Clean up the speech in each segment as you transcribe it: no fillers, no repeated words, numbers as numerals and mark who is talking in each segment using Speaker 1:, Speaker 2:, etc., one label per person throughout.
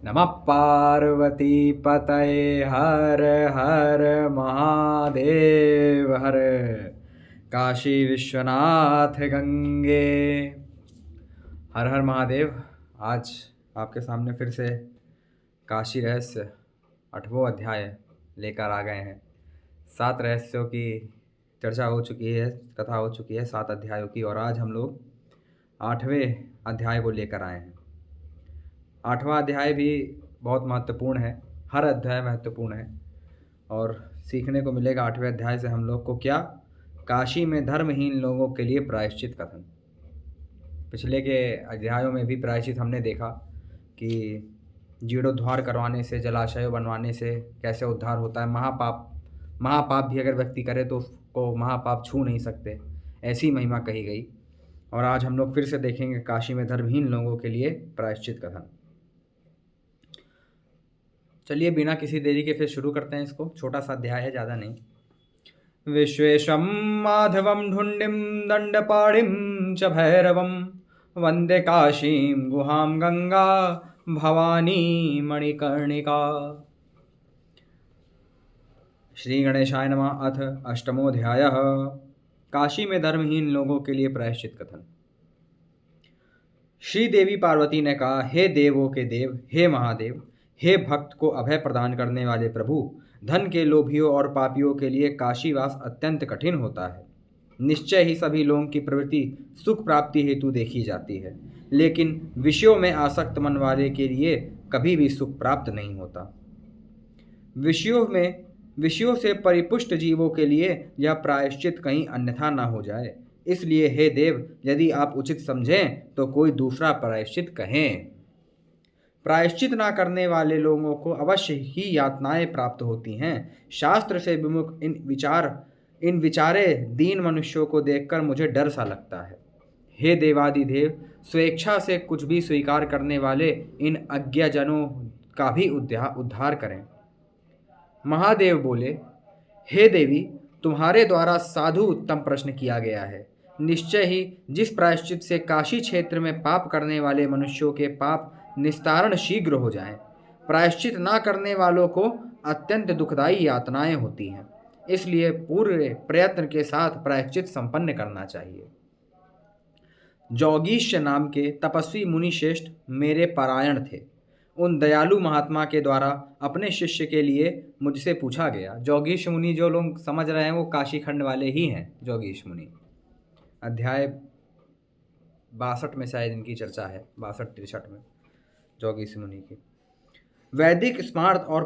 Speaker 1: नमः पार्वती पतये हर हर महादेव हर। काशी विश्वनाथ गंगे। हर हर महादेव। आज आपके सामने फिर से काशी रहस्य 8वां अध्याय लेकर आ गए हैं। 7 रहस्यों की चर्चा हो चुकी है, कथा हो चुकी है 7 अध्यायों की, और आज हम लोग 8वें अध्याय को लेकर आए हैं। 8वां अध्याय भी बहुत महत्वपूर्ण है। हर अध्याय महत्वपूर्ण है और सीखने को मिलेगा 8वें अध्याय से हम लोग को क्या। काशी में धर्महीन लोगों के लिए प्रायश्चित कथन। पिछले के अध्यायों में भी प्रायश्चित हमने देखा कि जीर्णोद्धार करवाने से, जलाशय बनवाने से कैसे उद्धार होता है। महापाप भी अगर व्यक्ति करे तो उसको महापाप छू नहीं सकते, ऐसी महिमा कही गई। और आज हम लोग फिर से देखेंगे काशी में धर्महीन लोगों के लिए प्रायश्चित कथन। चलिए बिना किसी देरी के फिर शुरू करते हैं इसको। छोटा सा अध्याय है, ज़्यादा नहीं। विश्वेशं माधवं ढुण्डिं दंडपाणिं च भैरवं वंदे काशीं गुहां गंगा भवानी मणिकर्णिका। श्री गणेशाय नमः। अथ 8वां काशी में धर्महीन लोगों के लिए प्रायश्चित कथन। श्री देवी पार्वती ने कहा, हे देवों के देव, हे महादेव, हे भक्त को अभय प्रदान करने वाले प्रभु, धन के लोभियों और पापियों के लिए काशीवास अत्यंत कठिन होता है। निश्चय ही सभी लोगों की प्रवृत्ति सुख प्राप्ति हेतु देखी जाती है, लेकिन विषयों में आसक्त मन वाले के लिए कभी भी सुख प्राप्त नहीं होता। विषयों से परिपुष्ट जीवों के लिए यह प्रायश्चित कहीं अन्यथा न हो जाए, इसलिए हे देव, यदि आप उचित समझें तो कोई दूसरा प्रायश्चित कहें। प्रायश्चित ना करने वाले लोगों को अवश्य ही यातनाएं प्राप्त होती हैं। शास्त्र से विमुख इन विचारे दीन मनुष्यों को देखकर मुझे डर सा लगता है। हे देवादिदेव, स्वेच्छा से कुछ भी स्वीकार करने वाले इन अज्ञजनों का भी उद्धार करें। महादेव बोले, हे देवी, तुम्हारे द्वारा साधु उत्तम प्रश्न किया गया है। निश्चय ही जिस प्रायश्चित से काशी क्षेत्र में पाप करने वाले मनुष्यों के पाप निस्तारण शीघ्र हो जाएं, प्रायश्चित ना करने वालों को अत्यंत दुखदायी यातनाएं होती हैं। इसलिए पूरे प्रयत्न के साथ प्रायश्चित संपन्न करना चाहिए। जोगीश नाम के तपस्वी मुनि श्रेष्ठ मेरे पारायण थे। उन दयालु महात्मा के द्वारा अपने शिष्य के लिए मुझसे पूछा गया। जोगीश मुनि जो लोग समझ रहे हैं वो काशी खंड वाले ही हैं। जोगीश मुनि अध्याय 62 में शायद इनकी चर्चा है, 62-63 में जोगीश मुनि की। वैदिक स्मार्त और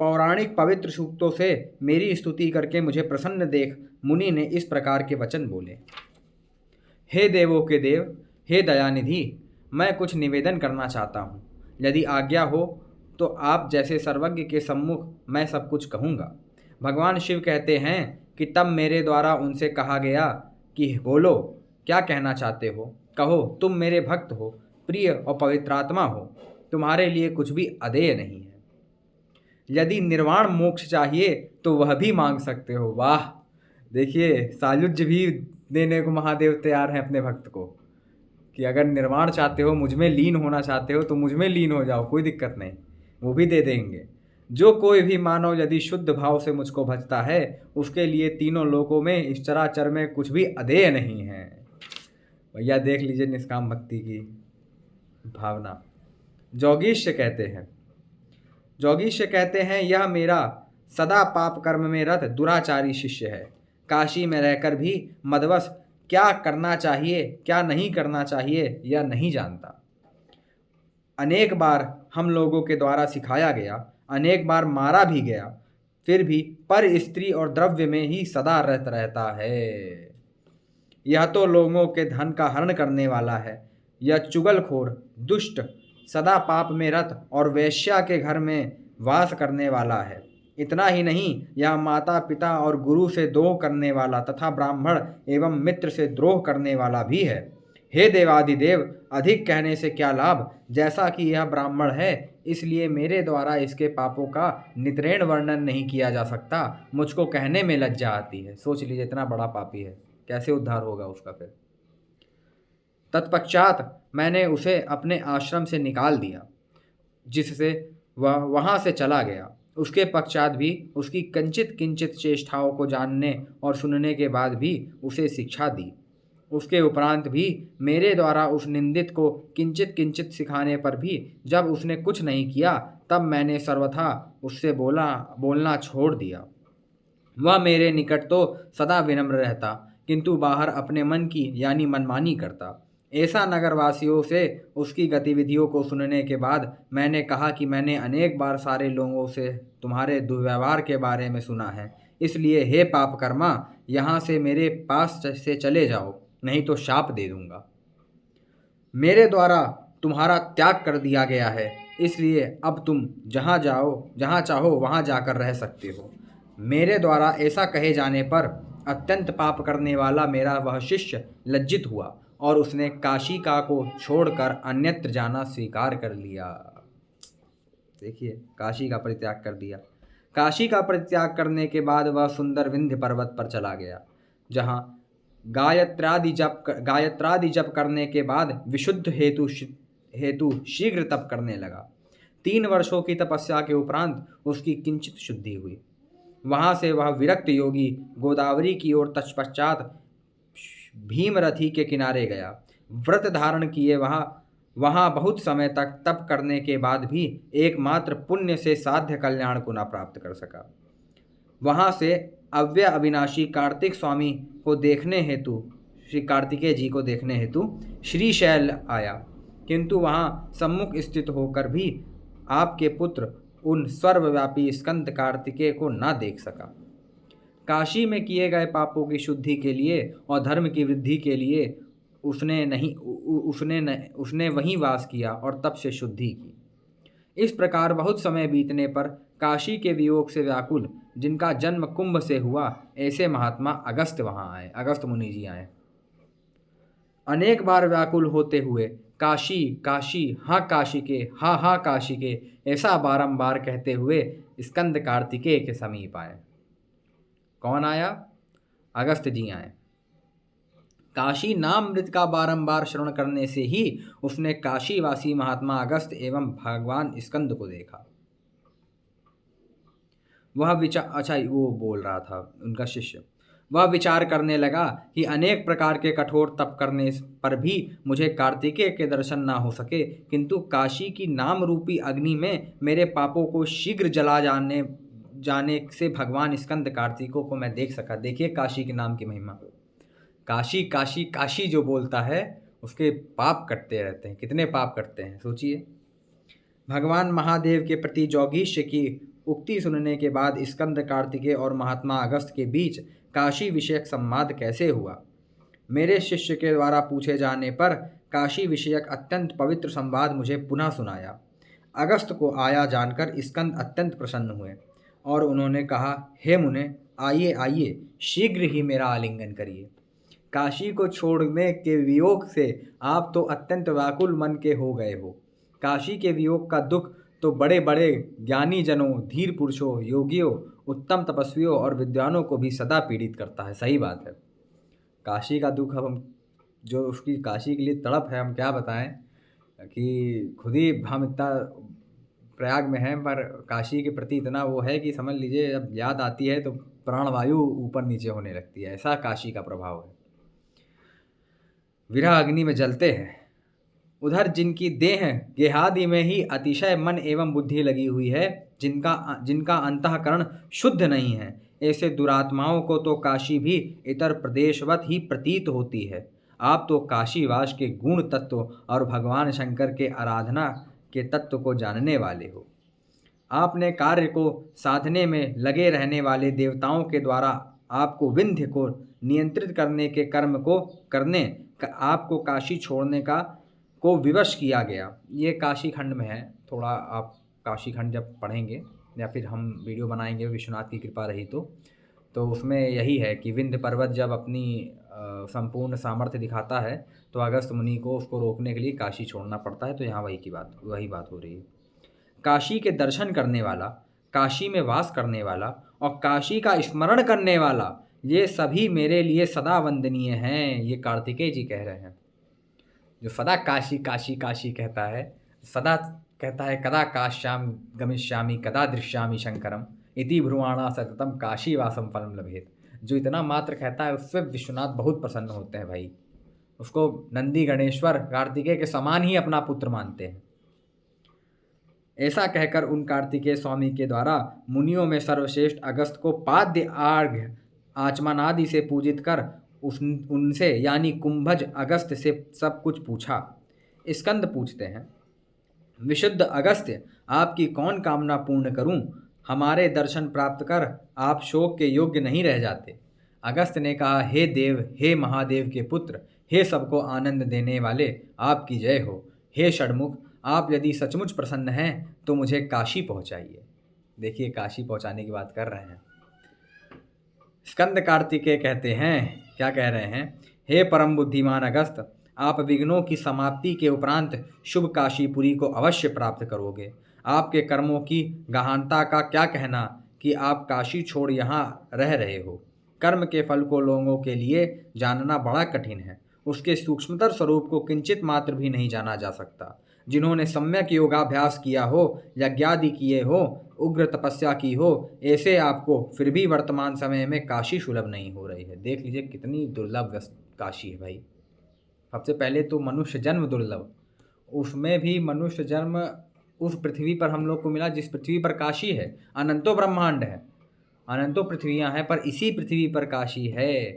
Speaker 1: पौराणिक पवित्र सूक्तों से मेरी स्तुति करके मुझे प्रसन्न देख मुनि ने इस प्रकार के वचन बोले। हे देवों के देव, हे दयानिधि, मैं कुछ निवेदन करना चाहता हूँ। यदि आज्ञा हो तो आप जैसे सर्वज्ञ के सम्मुख मैं सब कुछ कहूँगा। भगवान शिव कहते हैं कि तब मेरे द्वारा उनसे कहा गया कि बोलो, क्या कहना चाहते हो, कहो। तुम मेरे भक्त हो, प्रिय और पवित्रात्मा हो, तुम्हारे लिए कुछ भी अदेय नहीं है। यदि निर्वाण मोक्ष चाहिए तो वह भी मांग सकते हो। वाह, देखिए सायुज्य भी देने को महादेव तैयार हैं अपने भक्त को, कि अगर निर्वाण चाहते हो, मुझ में लीन होना चाहते हो तो मुझ में लीन हो जाओ, कोई दिक्कत नहीं, वो भी दे देंगे। जो कोई भी मानव यदि शुद्ध भाव से मुझको भजता है, उसके लिए तीनों लोकों में, इस चराचर में कुछ भी अदेय नहीं है। भैया देख लीजिए निष्काम भक्ति की भावना। जोगीश कहते हैं यह मेरा सदा पाप कर्म में रत दुराचारी शिष्य है। काशी में रहकर भी मदवश क्या करना चाहिए, क्या नहीं करना चाहिए, यह नहीं जानता। अनेक बार हम लोगों के द्वारा सिखाया गया, अनेक बार मारा भी गया, फिर भी पर स्त्री और द्रव्य में ही सदा रहता है। यह तो लोगों के धन का हरण करने वाला है। यह चुगलखोर, दुष्ट, सदा पाप में रत और वेश्या के घर में वास करने वाला है। इतना ही नहीं, यह माता पिता और गुरु से द्रोह करने वाला तथा ब्राह्मण एवं मित्र से द्रोह करने वाला भी है। हे देवादिदेव, अधिक कहने से क्या लाभ। जैसा कि यह ब्राह्मण है, इसलिए मेरे द्वारा इसके पापों का नितरेण वर्णन नहीं किया जा सकता। मुझको कहने में लज्जा आती है। सोच लीजिए, इतना बड़ा पापी है, कैसे उद्धार होगा उसका फिर। तत्पश्चात मैंने उसे अपने आश्रम से निकाल दिया। जिससे वह वहाँ से चला गया। उसके पश्चात भी उसकी किंचित किंचित चेष्टाओं को जानने और सुनने के बाद भी उसे शिक्षा दी। उसके उपरांत भी मेरे द्वारा उस निंदित को किंचित किंचित सिखाने पर भी जब उसने कुछ नहीं किया, तब मैंने सर्वथा उससे बोलना छोड़ दिया। वह मेरे निकट तो सदा विनम्र रहता, किंतु बाहर अपने मन की यानी मनमानी करता। ऐसा नगरवासियों से उसकी गतिविधियों को सुनने के बाद मैंने कहा कि मैंने अनेक बार सारे लोगों से तुम्हारे दुर्व्यवहार के बारे में सुना है, इसलिए हे पापकर्मा, यहाँ से मेरे पास से चले जाओ, नहीं तो शाप दे दूंगा। मेरे द्वारा तुम्हारा त्याग कर दिया गया है, इसलिए अब तुम जहाँ चाहो वहाँ जाकर रह सकते हो। मेरे द्वारा ऐसा कहे जाने पर अत्यंत पाप करने वाला मेरा वह शिष्य लज्जित हुआ और उसने काशिका को छोड़कर अन्यत्र जाना स्वीकार कर लिया। देखिए, काशी का परित्याग कर दिया। काशी का परित्याग करने के बाद वह सुंदर विंध्य पर्वत पर चला गया, जहाँ गायत्रादि जप करने के बाद विशुद्ध हेतु शीघ्र तप करने लगा। 3 वर्षों की तपस्या के उपरांत उसकी किंचित शुद्धि हुई। वहाँ से वह विरक्त योगी गोदावरी की ओर तत्पश्चात भीमरथी के किनारे गया। व्रत धारण किए वहाँ बहुत समय तक तप करने के बाद भी एकमात्र पुण्य से साध्य कल्याण को न प्राप्त कर सका। वहाँ से अव्यय अविनाशी कार्तिक स्वामी को देखने हेतु श्री कार्तिकेय जी को देखने हेतु श्रीशैल आया, किंतु वहाँ सम्मुख स्थित होकर भी आपके पुत्र उन सर्वव्यापी स्कंद कार्तिकेय को न देख सका। काशी में किए गए पापों की शुद्धि के लिए और धर्म की वृद्धि के लिए उसने वहीं वास किया और तप से शुद्धि की। इस प्रकार बहुत समय बीतने पर काशी के वियोग से व्याकुल, जिनका जन्म कुंभ से हुआ, ऐसे महात्मा अगस्त वहाँ आए, अगस्त मुनि जी आए। अनेक बार व्याकुल होते हुए काशी काशी हाँ काशी के हाँ काशी के ऐसा बारंबार कहते हुए स्कंद कार्तिकेय के समीप आए। कौन आया? अगस्त जी आए। काशी नाम मृत का बारंबार श्रवण करने से ही उसने काशीवासी महात्मा अगस्त एवं भगवान स्कंद को देखा। वो बोल रहा था उनका शिष्य। वह विचार करने लगा कि अनेक प्रकार के कठोर तप करने पर भी मुझे कार्तिकेय के दर्शन ना हो सके, किंतु काशी की नाम रूपी अग्नि में मेरे पापों को शीघ्र जला जाने से भगवान स्कंद कार्तिकों को मैं देख सका। देखिए काशी के नाम की महिमा। काशी काशी काशी जो बोलता है उसके पाप कटते रहते हैं। कितने पाप कटते हैं सोचिए। भगवान महादेव के प्रति जोगीश की उक्ति सुनने के बाद स्कंद कार्तिकेय और महात्मा अगस्त के बीच काशी विषयक संवाद कैसे हुआ? मेरे शिष्य के द्वारा पूछे जाने पर काशी विषयक अत्यंत पवित्र संवाद मुझे पुनः सुनाया। अगस्त को आया जानकर स्कंद अत्यंत प्रसन्न हुए और उन्होंने कहा, हे मुने, आइए आइए, शीघ्र ही मेरा आलिंगन करिए। काशी को छोड़ने के वियोग से आप तो अत्यंत व्याकुल मन के हो गए हो। काशी के वियोग का दुख तो बड़े बड़े ज्ञानी जनों, धीर पुरुषों, योगियों, उत्तम तपस्वियों और विद्वानों को भी सदा पीड़ित करता है। सही बात है। काशी का दुख, अब हम जो उसकी काशी के लिए तड़प है, हम क्या बताएं कि खुद ही हम इतना प्रयाग में हैं, पर काशी के प्रति इतना वो है कि समझ लीजिए जब याद आती है तो प्राणवायु ऊपर नीचे होने लगती है। ऐसा काशी का प्रभाव है। विरह अग्नि में जलते हैं। उधर जिनकी देह गेहादि में ही अतिशय मन एवं बुद्धि लगी हुई है, जिनका अंतःकरण शुद्ध नहीं है, ऐसे दुरात्माओं को तो काशी भी इतर प्रदेशवत ही प्रतीत होती है। आप तो काशीवास के गुण तत्व और भगवान शंकर के आराधना के तत्व को जानने वाले हो। आपने कार्य को साधने में लगे रहने वाले देवताओं के द्वारा आपको विंध्य को नियंत्रित करने के कर्म को करने आपको काशी छोड़ने को विवश किया गया। ये काशी खंड में है। थोड़ा आप काशी खंड जब पढ़ेंगे या फिर हम वीडियो बनाएंगे विश्वनाथ की कृपा रही तो उसमें यही है कि विंध्य पर्वत जब अपनी संपूर्ण सामर्थ्य दिखाता है तो अगस्त मुनि को उसको रोकने के लिए काशी छोड़ना पड़ता है। तो यहाँ वही बात हो रही है। काशी के दर्शन करने वाला, काशी में वास करने वाला और काशी का स्मरण करने वाला, ये सभी मेरे लिए सदा वंदनीय हैं। ये कार्तिकेय जी कह रहे हैं। जो सदा काशी काशी काशी कहता है, सदा कहता है कदा काश्याम गमिष्यामि कदा दृश्यामि शंकरम इति ब्रुवाणा सततम काशीवासम फलम लभेत। जो इतना मात्र कहता है उससे विश्वनाथ बहुत प्रसन्न होते हैं भाई। उसको नंदी गणेश्वर कार्तिकेय के समान ही अपना पुत्र मानते हैं। ऐसा कहकर उन कार्तिकेय स्वामी के द्वारा मुनियों में सर्वश्रेष्ठ अगस्त को पाद्य आर्घ्य आचमनादि से पूजित कर उनसे यानी कुंभज अगस्त से सब कुछ पूछा। स्कंद पूछते हैं, विशुद्ध अगस्त्य, आपकी कौन कामना पूर्ण करूं? हमारे दर्शन प्राप्त कर आप शोक के योग्य नहीं रह जाते। अगस्त्य ने कहा, हे देव, हे महादेव के पुत्र, हे सबको आनंद देने वाले, आपकी जय हो। हे षडमुख, आप यदि सचमुच प्रसन्न हैं तो मुझे काशी पहुंचाइए। देखिए काशी पहुंचाने की बात कर रहे हैं। स्कंद कार्तिकेय कहते हैं, क्या कह रहे हैं, हे परम बुद्धिमान अगस्त, आप विघ्नों की समाप्ति के उपरांत शुभ काशीपुरी को अवश्य प्राप्त करोगे। आपके कर्मों की गहनता का क्या कहना कि आप काशी छोड़ यहाँ रह रहे हो। कर्म के फल को लोगों के लिए जानना बड़ा कठिन है। उसके सूक्ष्मतर स्वरूप को किंचित मात्र भी नहीं जाना जा सकता। जिन्होंने सम्यक योगाभ्यास किया हो, यज्ञादि किए हो, उग्र तपस्या की हो, ऐसे आपको फिर भी वर्तमान समय में काशी सुलभ नहीं हो रही है। देख लीजिए कितनी दुर्लभ काशी है भाई। सबसे पहले तो मनुष्य जन्म दुर्लभ, उसमें भी मनुष्य जन्म उस पृथ्वी पर हम लोग को मिला जिस पृथ्वी पर काशी है। अनंतों ब्रह्मांड है, अनंतों पृथ्वियाँ हैं, पर इसी पृथ्वी पर काशी है।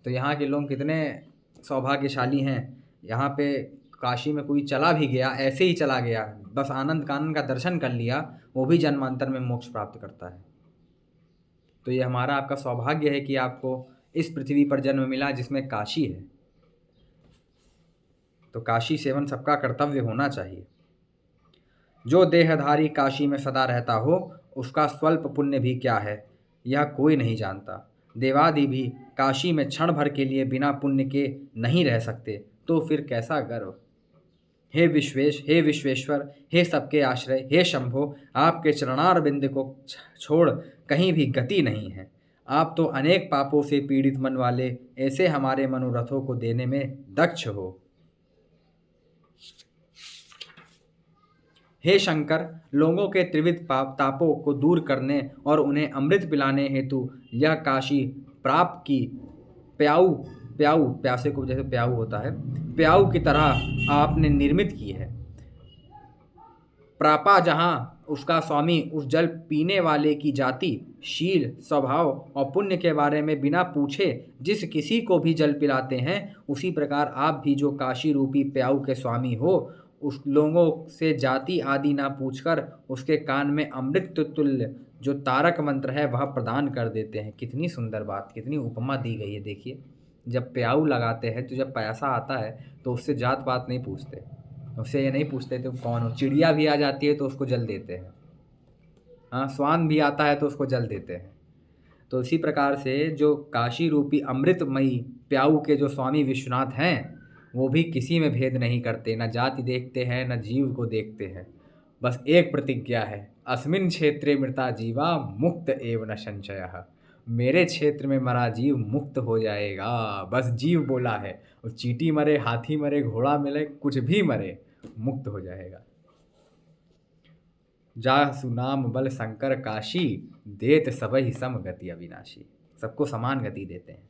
Speaker 1: तो यहाँ के लोग कितने सौभाग्यशाली हैं। यहाँ पे काशी में कोई चला भी गया, ऐसे ही चला गया, बस आनंद कानन का दर्शन कर लिया, वो भी जन्मांतर में मोक्ष प्राप्त करता है। तो ये हमारा आपका सौभाग्य है कि आपको इस पृथ्वी पर जन्म मिला जिसमें काशी है। तो काशी सेवन सबका कर्तव्य होना चाहिए। जो देहधारी काशी में सदा रहता हो उसका स्वल्प पुण्य भी क्या है, यह कोई नहीं जानता। देवादि भी काशी में क्षण भर के लिए बिना पुण्य के नहीं रह सकते, तो फिर कैसा गर्व। हे विश्वेश, हे विश्वेश्वर, हे सबके आश्रय, हे शंभो, आपके चरणार बिंद को छोड़ कहीं भी गति नहीं है। आप तो अनेक पापों से पीड़ित मन वाले ऐसे हमारे मनोरथों को देने में दक्ष हो। हे शंकर, लोगों के त्रिविध पाप तापों को दूर करने और उन्हें अमृत पिलाने हेतु यह काशी प्राप की प्याऊ प्याऊ प्यासे को जैसे प्याऊ होता है, प्याऊ की तरह आपने निर्मित की है। प्रापा जहाँ उसका स्वामी उस जल पीने वाले की जाति, शील, स्वभाव और पुण्य के बारे में बिना पूछे जिस किसी को भी जल पिलाते हैं, उसी प्रकार आप भी जो काशी रूपी प्याऊ के स्वामी हो, उस लोगों से जाति आदि ना पूछकर उसके कान में अमृत तुल्य जो तारक मंत्र है वह प्रदान कर देते हैं। कितनी सुंदर बात, कितनी उपमा दी गई है। देखिए जब प्याऊ लगाते हैं तो जब पैसा आता है तो उससे जात पात नहीं पूछते, उससे ये नहीं पूछते तुम कौन हो। चिड़िया भी आ जाती है तो उसको जल देते हैं, हाँ, स्वान भी आता है तो उसको जल देते हैं। तो इसी प्रकार से जो काशी रूपी अमृतमयी प्याऊ के जो स्वामी विश्वनाथ हैं वो भी किसी में भेद नहीं करते, न जाति देखते हैं न जीव को देखते हैं। बस एक प्रतिज्ञा है, अस्मिन क्षेत्रे मृता जीवा मुक्त एव न संशयः। मेरे क्षेत्र में मरा जीव मुक्त हो जाएगा। बस जीव बोला है, वो चींटी मरे, हाथी मरे, घोड़ा मिले, कुछ भी मरे, मुक्त हो जाएगा। जा सुनाम बल शंकर काशी, देत सबहि सम गति अविनाशी। सबको समान गति देते हैं।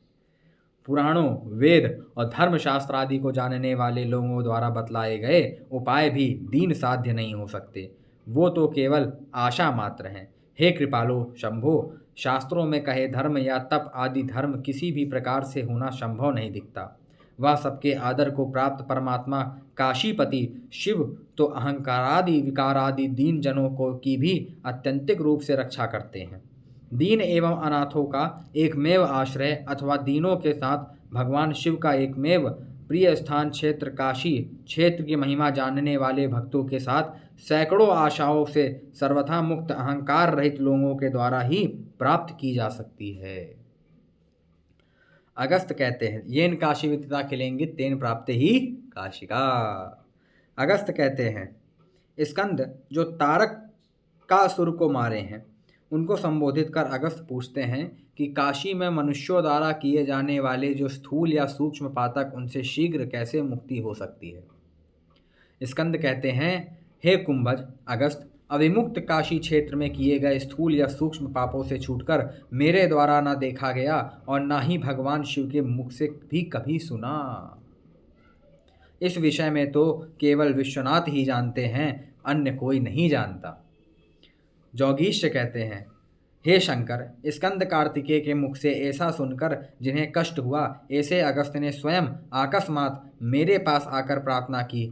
Speaker 1: पुराणों, वेद और धर्मशास्त्र आदि को जानने वाले लोगों द्वारा बतलाए गए उपाय भी दीन साध्य नहीं हो सकते, वो तो केवल आशा मात्र हैं। हे कृपालो शंभो, शास्त्रों में कहे धर्म या तप आदि धर्म किसी भी प्रकार से होना संभव नहीं दिखता। वह सबके आदर को प्राप्त परमात्मा काशीपति शिव तो अहंकारादि विकारादि दीन जनों को की भी अत्यंतिक रूप से रक्षा करते हैं। दीन एवं अनाथों का एकमेव आश्रय अथवा दीनों के साथ भगवान शिव का एकमेव प्रिय स्थान क्षेत्र काशी क्षेत्र की महिमा जानने वाले भक्तों के साथ सैकड़ों आशाओं से सर्वथा मुक्त अहंकार रहित लोगों के द्वारा ही प्राप्त की जा सकती है। अगस्त कहते हैं, येन काशी विदिता खिलेंगे तेन प्राप्त ही काशी का। अगस्त कहते हैं, स्कंद जो तारक का सुर को मारे हैं उनको संबोधित कर अगस्त पूछते हैं कि काशी में मनुष्यों द्वारा किए जाने वाले जो स्थूल या सूक्ष्म पातक उनसे शीघ्र कैसे मुक्ति हो सकती है। स्कंद कहते हैं, हे कुंभज अगस्त, अविमुक्त काशी क्षेत्र में किए गए स्थूल या सूक्ष्म पापों से छूटकर मेरे द्वारा न देखा गया और न ही भगवान शिव के मुख से भी कभी सुना। इस विषय में तो केवल विश्वनाथ ही जानते हैं, अन्य कोई नहीं जानता। जोगीश कहते हैं, हे शंकर, स्कंद कार्तिकेय के मुख से ऐसा सुनकर जिन्हें कष्ट हुआ, ऐसे अगस्त ने स्वयं अकस्मात मेरे पास आकर प्रार्थना की।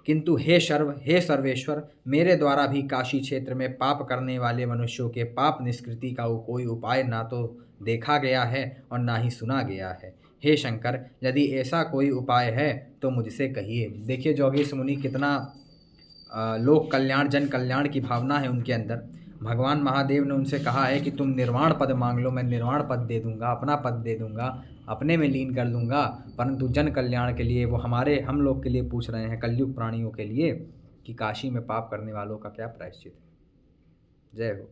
Speaker 1: किंतु हे सर्वेश्वर, मेरे द्वारा भी काशी क्षेत्र में पाप करने वाले मनुष्यों के पाप निष्कृति का कोई उपाय ना तो देखा गया है और ना ही सुना गया है। हे शंकर, यदि ऐसा कोई उपाय है तो मुझसे कहिए। देखिए जोगेश मुनि कितना लोक कल्याण जन कल्याण की भावना है उनके अंदर। भगवान महादेव ने उनसे कहा है कि तुम निर्वाण पद मांग लो, मैं निर्वाण पद दे दूंगा, अपना पद दे दूंगा, अपने में लीन कर लूँगा, परंतु जन कल्याण के लिए वो हम लोग के लिए पूछ रहे हैं, कलयुग प्राणियों के लिए, कि काशी में पाप करने वालों का क्या प्रायश्चित है। जय हो।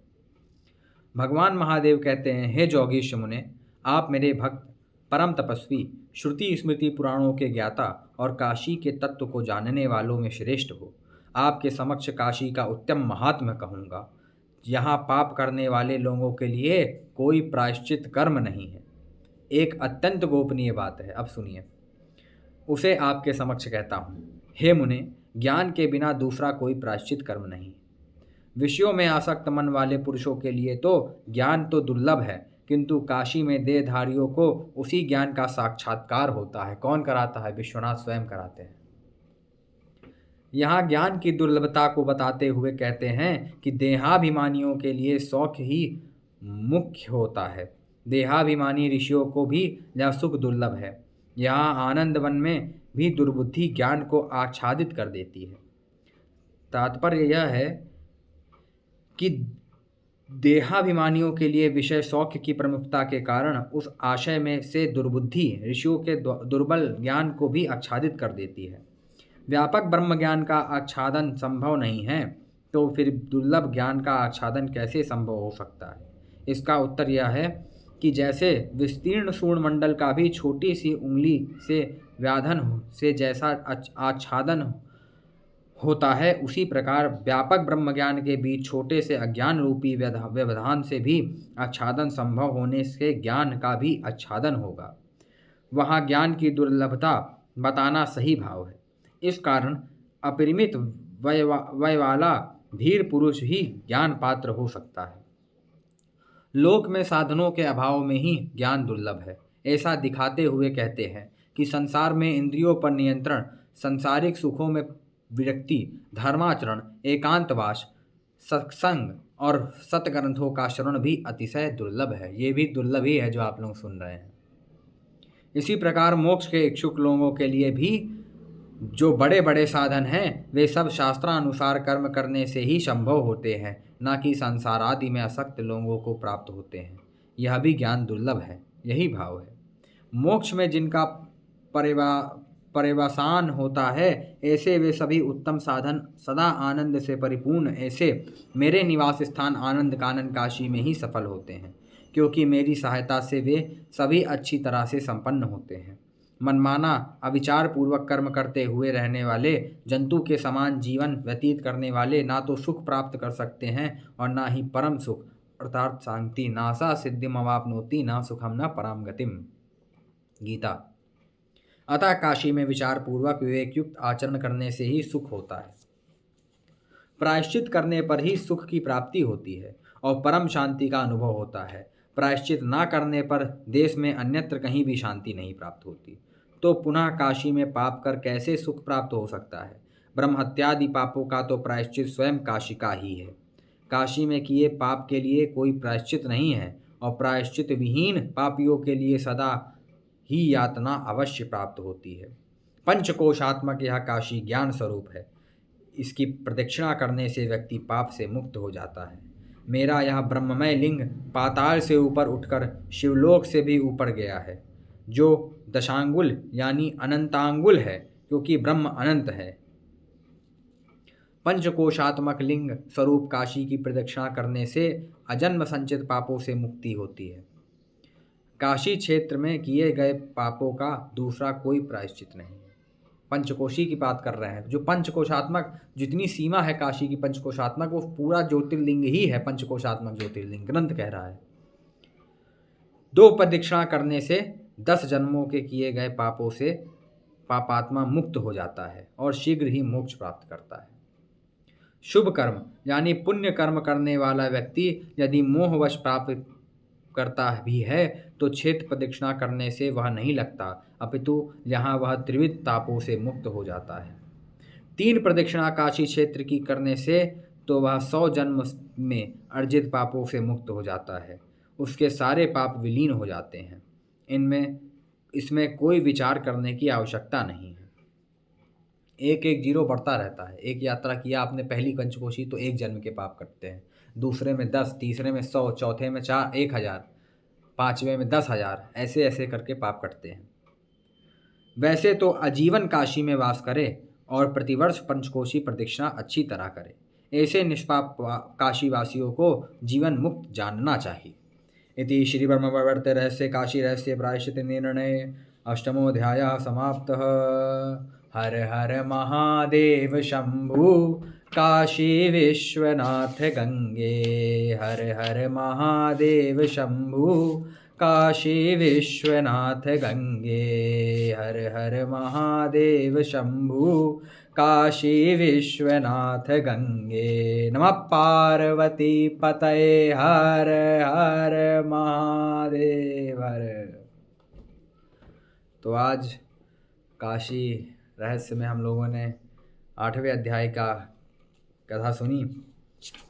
Speaker 1: भगवान महादेव कहते हैं, हे जोगीश मुने, आप मेरे भक्त, परम तपस्वी, श्रुति स्मृति पुराणों के ज्ञाता और काशी के तत्व को जानने वालों में श्रेष्ठ हो। आपके समक्ष काशी का उत्तम महात्म्य कहूँगा। यहाँ पाप करने वाले लोगों के लिए कोई प्रायश्चित कर्म नहीं है। एक अत्यंत गोपनीय बात है, अब सुनिए, उसे आपके समक्ष कहता हूँ। हे मुने, ज्ञान के बिना दूसरा कोई प्रायश्चित कर्म नहीं। विषयों में आसक्त मन वाले पुरुषों के लिए तो ज्ञान तो दुर्लभ है, किंतु काशी में देहधारियों को उसी ज्ञान का साक्षात्कार होता है। कौन कराता है? विश्वनाथ स्वयं कराते हैं। यहाँ ज्ञान की दुर्लभता को बताते हुए कहते हैं कि देहाभिमानियों के लिए सौख्य ही मुख्य होता है। देहाभिमानी ऋषियों को भी यह सुख दुर्लभ है। यहाँ आनंद वन में भी दुर्बुद्धि ज्ञान को आच्छादित कर देती है। तात्पर्य यह है कि देहाभिमानियों के लिए विषय सौख्य की प्रमुखता के कारण उस आशय में से दुर्बुद्धि ऋषियों के दुर्बल ज्ञान को भी आच्छादित कर देती है। व्यापक ब्रह्म ज्ञान का आच्छादन संभव नहीं है, तो फिर दुर्लभ ज्ञान का आच्छादन कैसे संभव हो सकता है? इसका उत्तर यह है कि जैसे विस्तीर्ण सूर्णमंडल का भी छोटी सी उंगली से व्याधन से जैसा आच्छादन होता है, उसी प्रकार व्यापक ब्रह्म ज्ञान के बीच छोटे से अज्ञान रूपी व्यवधान से भी आच्छादन संभव होने से ज्ञान का भी आच्छादन होगा। वहाँ ज्ञान की दुर्लभता बताना सही भाव है। इस कारण अपरिमित वय वाला धीर पुरुष ही ज्ञान पात्र हो सकता है। लोक में साधनों के अभाव में ही ज्ञान दुर्लभ है, ऐसा दिखाते हुए कहते हैं कि संसार में इंद्रियों पर नियंत्रण, सांसारिक सुखों में विरक्ति, धर्माचरण, एकांतवास, सत्संग और सतग्रंथों का श्रवण भी अतिशय दुर्लभ है। ये भी दुर्लभ ही है जो आप लोग सुन रहे हैं। इसी प्रकार मोक्ष के इच्छुक लोगों के लिए भी जो बड़े बड़े साधन हैं, वे सब शास्त्रानुसार कर्म करने से ही संभव होते हैं, न कि संसार आदि में आसक्त लोगों को प्राप्त होते हैं। यह भी ज्ञान दुर्लभ है, यही भाव है। मोक्ष में जिनका पर्यवसान होता है, ऐसे वे सभी उत्तम साधन सदा आनंद से परिपूर्ण ऐसे मेरे निवास स्थान आनंद कानन काशी में ही सफल होते हैं, क्योंकि मेरी सहायता से वे सभी अच्छी तरह से संपन्न होते हैं। मनमाना अविचार पूर्वक कर्म करते हुए रहने वाले जंतु के समान जीवन व्यतीत करने वाले ना तो सुख प्राप्त कर सकते हैं और ना ही परम सुख अर्थात शांति। नासा सिद्धिम अवाप्नोति ना सुखम न पराम गतिम। गीता। अतः काशी में विचार पूर्वक विवेक युक्त आचरण करने से ही सुख होता है। प्रायश्चित करने पर ही सुख की प्राप्ति होती है और परम शांति का अनुभव होता है। प्रायश्चित ना करने पर देश में अन्यत्र कहीं भी शांति नहीं प्राप्त होती। तो पुनः काशी में पाप कर कैसे सुख प्राप्त हो सकता है? ब्रह्म हत्यादि पापों का तो प्रायश्चित स्वयं काशी का ही है। काशी में किए पाप के लिए कोई प्रायश्चित नहीं है और प्रायश्चित विहीन पापियों के लिए सदा ही यातना अवश्य प्राप्त होती है। पंचकोशात्मक यह काशी ज्ञान स्वरूप है। इसकी प्रदक्षिणा करने से व्यक्ति पाप से मुक्त हो जाता है। मेरा यह ब्रह्ममय लिंग पाताल से ऊपर उठकर शिवलोक से भी ऊपर गया है, जो दशांगुल यानी अनंतांगुल है, क्योंकि ब्रह्म अनंत है। पंचकोशात्मक लिंग स्वरूप काशी की प्रदक्षिणा करने से अजन्म संचित पापों से मुक्ति होती है। काशी क्षेत्र में किए गए पापों का दूसरा कोई प्रायश्चित नहीं है। पंचकोशी की बात कर रहे हैं। जो पंचकोशात्मक जितनी सीमा है काशी की पंचकोशात्मक, वो पूरा ज्योतिर्लिंग ही है पंचकोशात्मक ज्योतिर्लिंग, ग्रंथ कह रहा है। 2 प्रदक्षिणा करने से 10 जन्मों के किए गए पापों से पापात्मा मुक्त हो जाता है और शीघ्र ही मोक्ष प्राप्त करता है। शुभ कर्म यानी पुण्य कर्म करने वाला व्यक्ति यदि मोहवश प्राप्त करता भी है तो क्षेत्र प्रदक्षिणा करने से वह नहीं लगता, अपितु यहाँ वह त्रिविध तापों से मुक्त हो जाता है। 3 प्रदक्षिणा काशी क्षेत्र की करने से तो वह 100 जन्म में अर्जित पापों से मुक्त हो जाता है, उसके सारे पाप विलीन हो जाते हैं। इसमें कोई विचार करने की आवश्यकता नहीं है। 1-1 जीरो बढ़ता रहता है। एक यात्रा किया आपने पहली पंचकोशी तो 1 जन्म के पाप कटते हैं, दूसरे में 10, तीसरे में 100, चौथे में 1000, पाँचवें में 10,000, ऐसे ऐसे करके पाप कटते हैं। वैसे तो आजीवन काशी में वास करे और प्रतिवर्ष पंचकोशी प्रदक्षिणा अच्छी तरह करे। ऐसे निष्पाप काशीवासियों को जीवन मुक्त जानना चाहिए। इति श्री ब्रह्मवैवर्त रहस्य काशी रहस्य प्रायश्चित निर्णय अष्टमोऽध्यायः समाप्तः। हर हर महादेव शंभु काशी विश्वनाथ गंगे। हर हर महादेव शंभु काशी विश्वनाथ गंगे। हर हर महादेव शंभु काशी विश्वनाथ गंगे। नमः पार्वती पतये हर हर महादेव हर। तो आज काशी रहस्य में हम लोगों ने 8वें अध्याय का कथा सुनी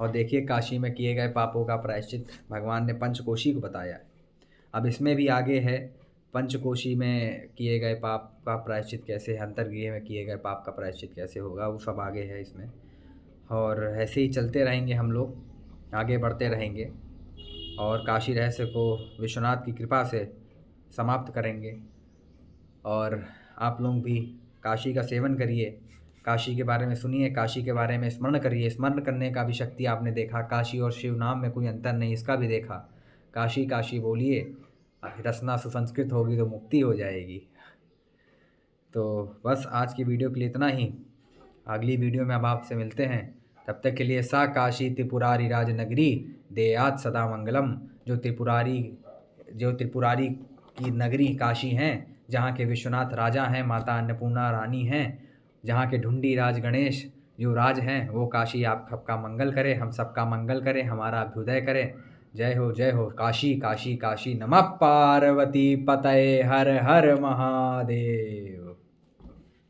Speaker 1: और देखिए काशी में किए गए पापों का प्रायश्चित भगवान ने पंचकोशी को बताया है। अब इसमें भी आगे है पंचकोशी में किए गए पाप का प्रायश्चित कैसे है, अंतर्गृह में किए गए पाप का प्रायश्चित कैसे होगा, वो सब आगे है इसमें। और ऐसे ही चलते रहेंगे, हम लोग आगे बढ़ते रहेंगे और काशी रहस्य को विश्वनाथ की कृपा से समाप्त करेंगे। और आप लोग भी काशी का सेवन करिए, काशी के बारे में सुनिए, काशी के बारे में स्मरण करिए। स्मरण करने का भी शक्ति आपने देखा, काशी और शिव नाम में कोई अंतर नहीं, इसका भी देखा। काशी काशी बोलिए, रसना सुसंस्कृत होगी तो मुक्ति हो जाएगी। तो बस आज की वीडियो के लिए इतना ही। अगली वीडियो में अब आपसे मिलते हैं, तब तक के लिए सा काशी त्रिपुरारी राजनगरी देयात सदा मंगलम। जो त्रिपुरारी की नगरी काशी हैं, जहाँ के विश्वनाथ राजा हैं, माता अन्नपूर्णा रानी हैं, जहाँ के ढूंढी राज गणेश जो राज हैं, वो काशी आप सबका मंगल करे, हम सबका मंगल करे, हमारा अभ्युदय करे। जय हो काशी काशी काशी। नमः पार्वती पतये हर हर महादेव।